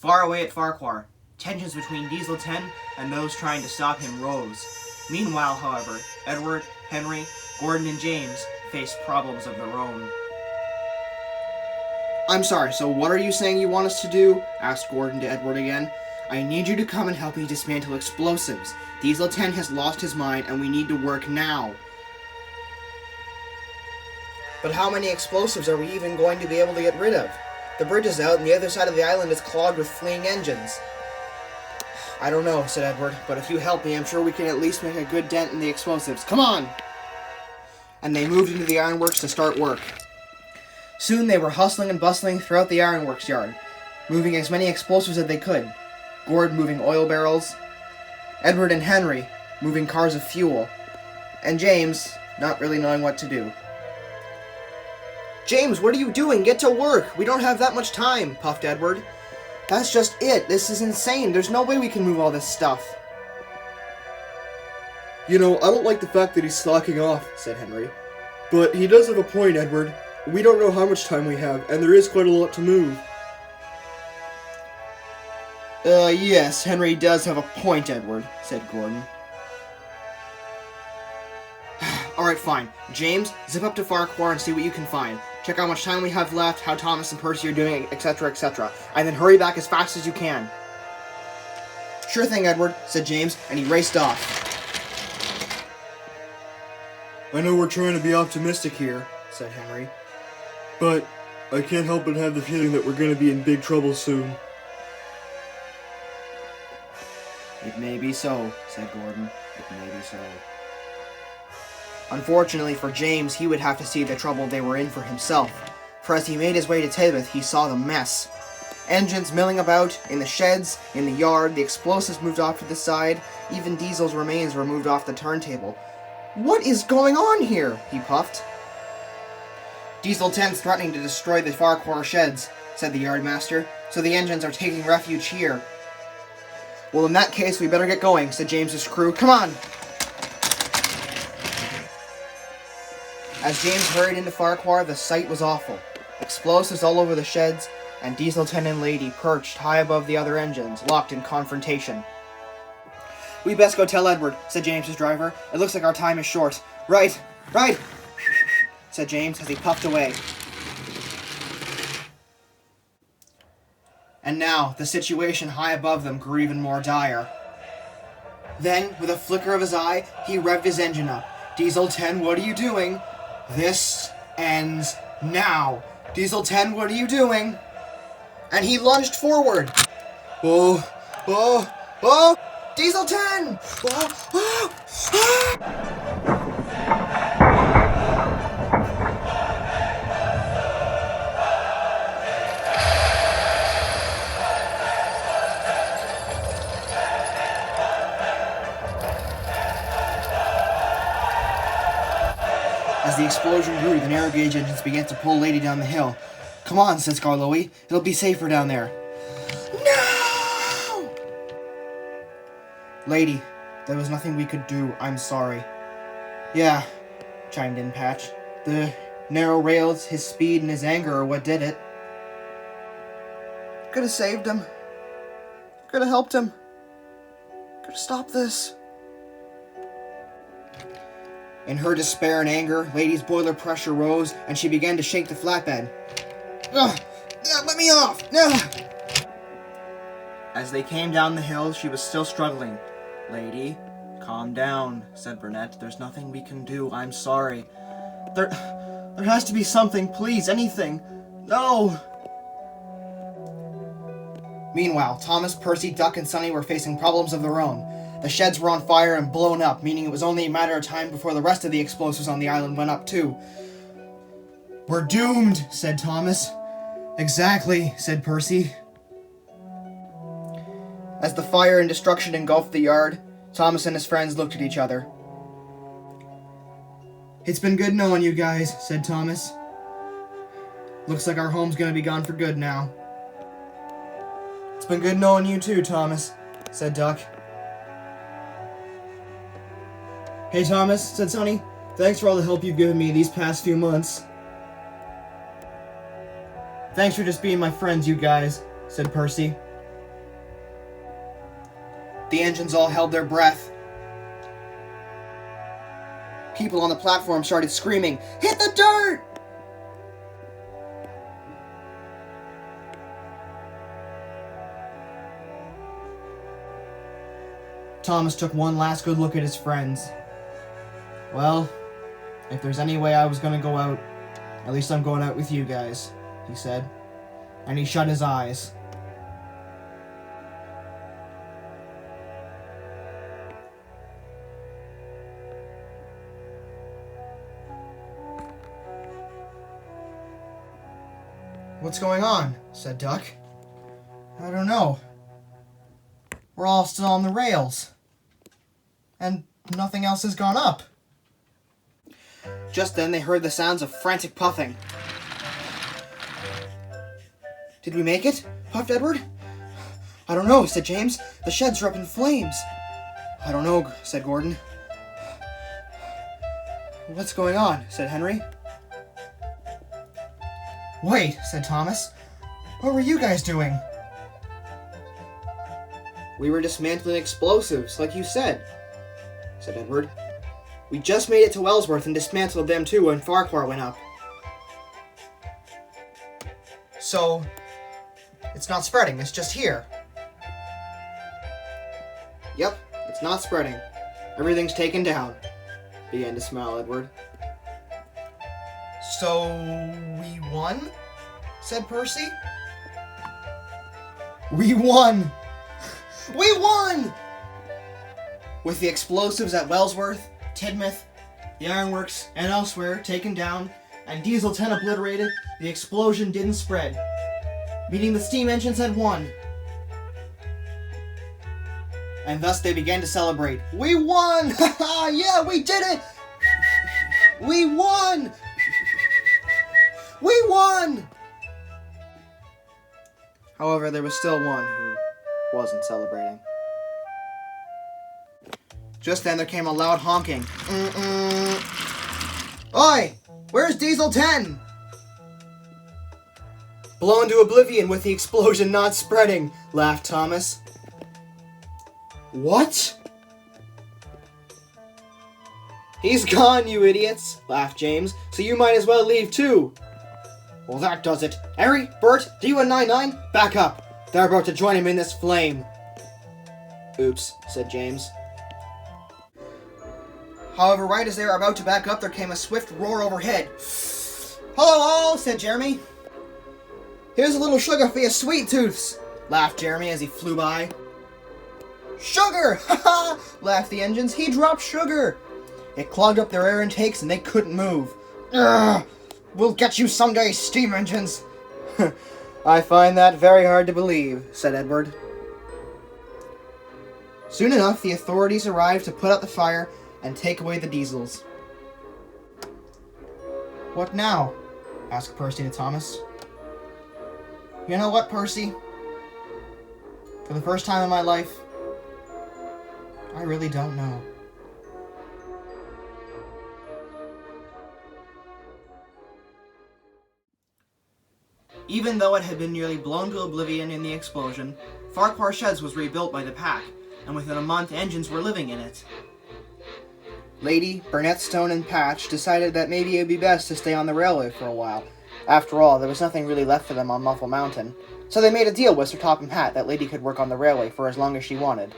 Far away at Farquhar, tensions between Diesel 10 and those trying to stop him rose. Meanwhile, however, Edward, Henry, Gordon, and James faced problems of their own. "I'm sorry, so what are you saying you want us to do?" asked Gordon to Edward again. "I need you to come and help me dismantle explosives. Diesel 10 has lost his mind and we need to work now." "But how many explosives are we even going to be able to get rid of? The bridge is out and the other side of the island is clogged with fleeing engines." "I don't know," said Edward, "but if you help me, I'm sure we can at least make a good dent in the explosives. Come on!" And they moved into the ironworks to start work. Soon they were hustling and bustling throughout the ironworks yard, moving as many explosives as they could. Gordon moving oil barrels, Edward and Henry moving cars of fuel, and James not really knowing what to do. "James, what are you doing? Get to work! We don't have that much time," puffed Edward. "That's just it. This is insane. There's no way we can move all this stuff." "You know, I don't like the fact that he's slacking off," said Henry. "But he does have a point, Edward. We don't know how much time we have, and there is quite a lot to move." Yes, Henry does have a point, Edward," said Gordon. "Alright, fine. James, zip up to Farquhar and see what you can find. Check how much time we have left, how Thomas and Percy are doing, etc., etc. And then hurry back as fast as you can." "Sure thing, Edward," said James, and he raced off. "I know we're trying to be optimistic here," said Henry, "but I can't help but have the feeling that we're going to be in big trouble soon." "It may be so," said Gordon. "It may be so." Unfortunately for James, he would have to see the trouble they were in for himself, for as he made his way to Teignmouth, he saw the mess. Engines milling about, in the sheds, in the yard, the explosives moved off to the side, even Diesel's remains were moved off the turntable. "What is going on here?" he puffed. "Diesel 10's threatening to destroy the Farquhar sheds," said the yardmaster, "so the engines are taking refuge here." "Well, in that case, we better get going," said James's crew. "Come on!" As James hurried into Farquhar, the sight was awful. Explosives all over the sheds, and Diesel 10 and Lady perched high above the other engines, locked in confrontation. "We best go tell Edward," said James's driver. "It looks like our time is short." Right, said James as he puffed away. And now, the situation high above them grew even more dire. Then, with a flicker of his eye, he revved his engine up. "Diesel 10, what are you doing?" "This ends now." "Diesel 10, what are you doing?" And he lunged forward. "Oh! Diesel 10! Oh! As the explosion grew, the narrow gauge engines began to pull Lady down the hill. "Come on," said Scarloey. "It'll be safer down there." "No!" "Lady, there was nothing we could do. I'm sorry." "Yeah," chimed in Patch. "The narrow rails, his speed, and his anger are what did it." "Could have saved him. Could have helped him. Could have stopped this." In her despair and anger, Lady's boiler pressure rose, and she began to shake the flatbed. "Ugh! Let me off! Ugh!" As they came down the hill, she was still struggling. "Lady, calm down," said Burnett. "There's nothing we can do. I'm sorry." There has to be something, please, anything. No!" Meanwhile, Thomas, Percy, Duck, and Sonny were facing problems of their own. The sheds were on fire and blown up, meaning it was only a matter of time before the rest of the explosives on the island went up too. "We're doomed," said Thomas. "Exactly," said Percy. As the fire and destruction engulfed the yard, Thomas and his friends looked at each other. "It's been good knowing you guys," said Thomas. "Looks like our home's gonna be gone for good now." "It's been good knowing you too, Thomas," said Duck. "Hey, Thomas," said Sonny. "Thanks for all the help you've given me these past few months." "Thanks for just being my friends, you guys," said Percy. The engines all held their breath. People on the platform started screaming, "Hit the dirt!" Thomas took one last good look at his friends. "Well, if there's any way I was gonna go out, at least I'm going out with you guys," he said. And he shut his eyes. "What's going on?" said Duck. "I don't know. We're all still on the rails. And nothing else has gone up." Just then they heard the sounds of frantic puffing. "Did we make it?" puffed Edward. "I don't know," said James. "The sheds are up in flames." "I don't know," said Gordon. "What's going on?" said Henry. "Wait," said Thomas. "What were you guys doing?" "We were dismantling explosives, like you said," said Edward. "We just made it to Wellsworth and dismantled them too when Farquhar went up." "So, it's not spreading, it's just here." "Yep, it's not spreading. Everything's taken down," began to smile Edward. "So, we won?" said Percy. "We won! We won!" With the explosives at Wellsworth, Tidmouth, the ironworks, and elsewhere taken down, and Diesel 10 obliterated, the explosion didn't spread, meaning the steam engines had won. And thus they began to celebrate. "We won! Haha! Yeah, we did it! We won! We won!" However, there was still one who wasn't celebrating. Just then there came a loud honking. "Oi! Where's Diesel 10? "Blown to oblivion with the explosion not spreading," laughed Thomas. "What?" "He's gone, you idiots," laughed James, "so you might as well leave too." "Well, that does it. Harry, Bert, D1 and 99, back up. They're about to join him in this flame." "Oops," said James. However, right as they were about to back up, there came a swift roar overhead. "Hello all," said Jeremy. "Here's a little sugar for your sweet tooths," laughed Jeremy as he flew by. "Sugar! Ha ha!" laughed the engines. "He dropped sugar!" It clogged up their air intakes and they couldn't move. "Ugh! We'll get you someday, steam engines!" "I find that very hard to believe," said Edward. Soon enough, the authorities arrived to put out the fire and take away the diesels. "What now?" asked Percy to Thomas. "You know what, Percy? For the first time in my life, I really don't know." Even though it had been nearly blown to oblivion in the explosion, Farquhar Sheds was rebuilt by the pack, and within a month engines were living in it. Lady, Burnett Stone, and Patch decided that maybe it would be best to stay on the railway for a while. After all, there was nothing really left for them on Muffle Mountain, so they made a deal with Sir Topham Hatt that Lady could work on the railway for as long as she wanted.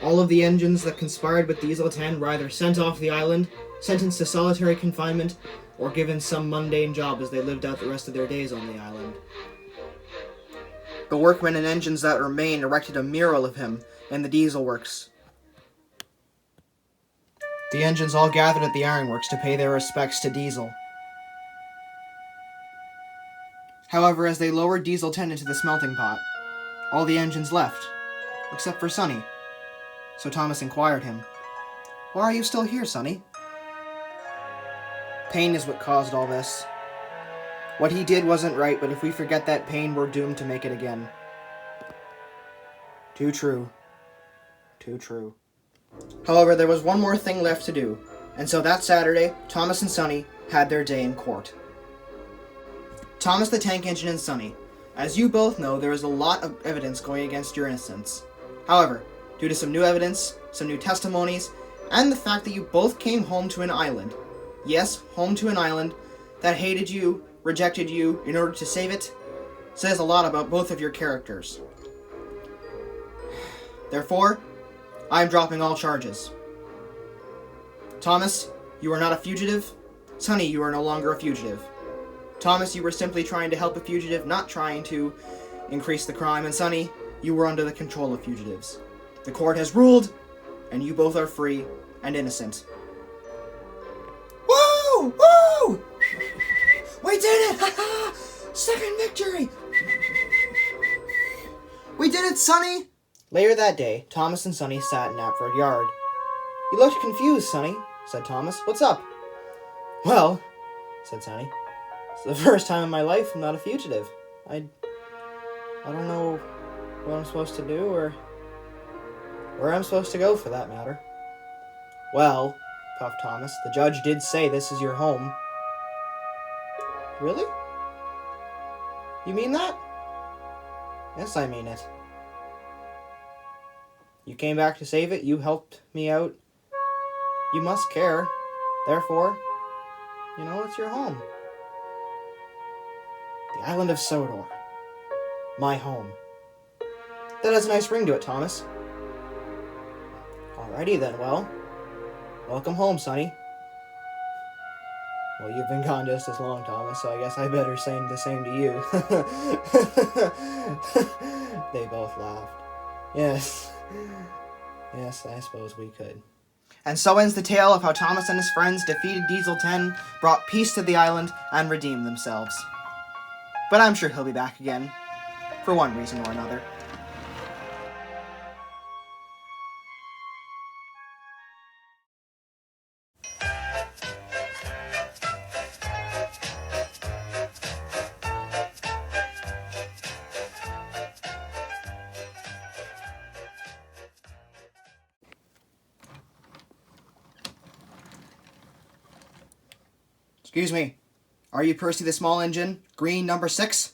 All of the engines that conspired with Diesel 10 were either sent off the island, sentenced to solitary confinement, or given some mundane job as they lived out the rest of their days on the island. The workmen and engines that remained erected a mural of him in the diesel works. The engines all gathered at the ironworks to pay their respects to Diesel. However, as they lowered Diesel 10 into the smelting pot, all the engines left, except for Sonny. So Thomas inquired him, "Why are you still here, Sonny?" "Pain is what caused all this. What he did wasn't right, but if we forget that pain, we're doomed to make it again." Too true. Too true. However, there was one more thing left to do, and so that Saturday, Thomas and Sonny had their day in court. Thomas the Tank Engine and Sonny, as you both know, there is a lot of evidence going against your innocence. However, due to some new evidence, some new testimonies, and the fact that you both came home to an island, yes, home to an island, that hated you, rejected you in order to save it, says a lot about both of your characters. Therefore, I am dropping all charges. Thomas, you are not a fugitive. Sonny, you are no longer a fugitive. Thomas, you were simply trying to help a fugitive, not trying to increase the crime. And Sonny, you were under the control of fugitives. The court has ruled, and you both are free and innocent. Woo! Woo! We did it! Ha-ha! Second victory! We did it, Sonny! Later that day, Thomas and Sonny sat in Knapford Yard. You looked confused, Sonny, said Thomas. What's up? Well, said Sonny, it's the first time in my life I'm not a fugitive. I don't know what I'm supposed to do or where I'm supposed to go, for that matter. Well, puffed Thomas, the judge did say this is your home. Really? You mean that? Yes, I mean it. You came back to save it, you helped me out. You must care. Therefore, it's your home. The island of Sodor. My home. That has a nice ring to it, Thomas. Alrighty then, well, welcome home, Sonny. Well, you've been gone just as long, Thomas, so I guess I better say the same to you. They both laughed. Yes, I suppose we could. And so ends the tale of how Thomas and his friends defeated Diesel 10, brought peace to the island, and redeemed themselves. But I'm sure he'll be back again, for one reason or another. Excuse me. Are you Percy the Small Engine? Green number 6?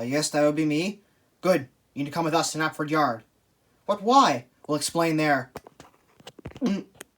Yes, that would be me. Good. You need to come with us to Knapford Yard. But why? We'll explain there.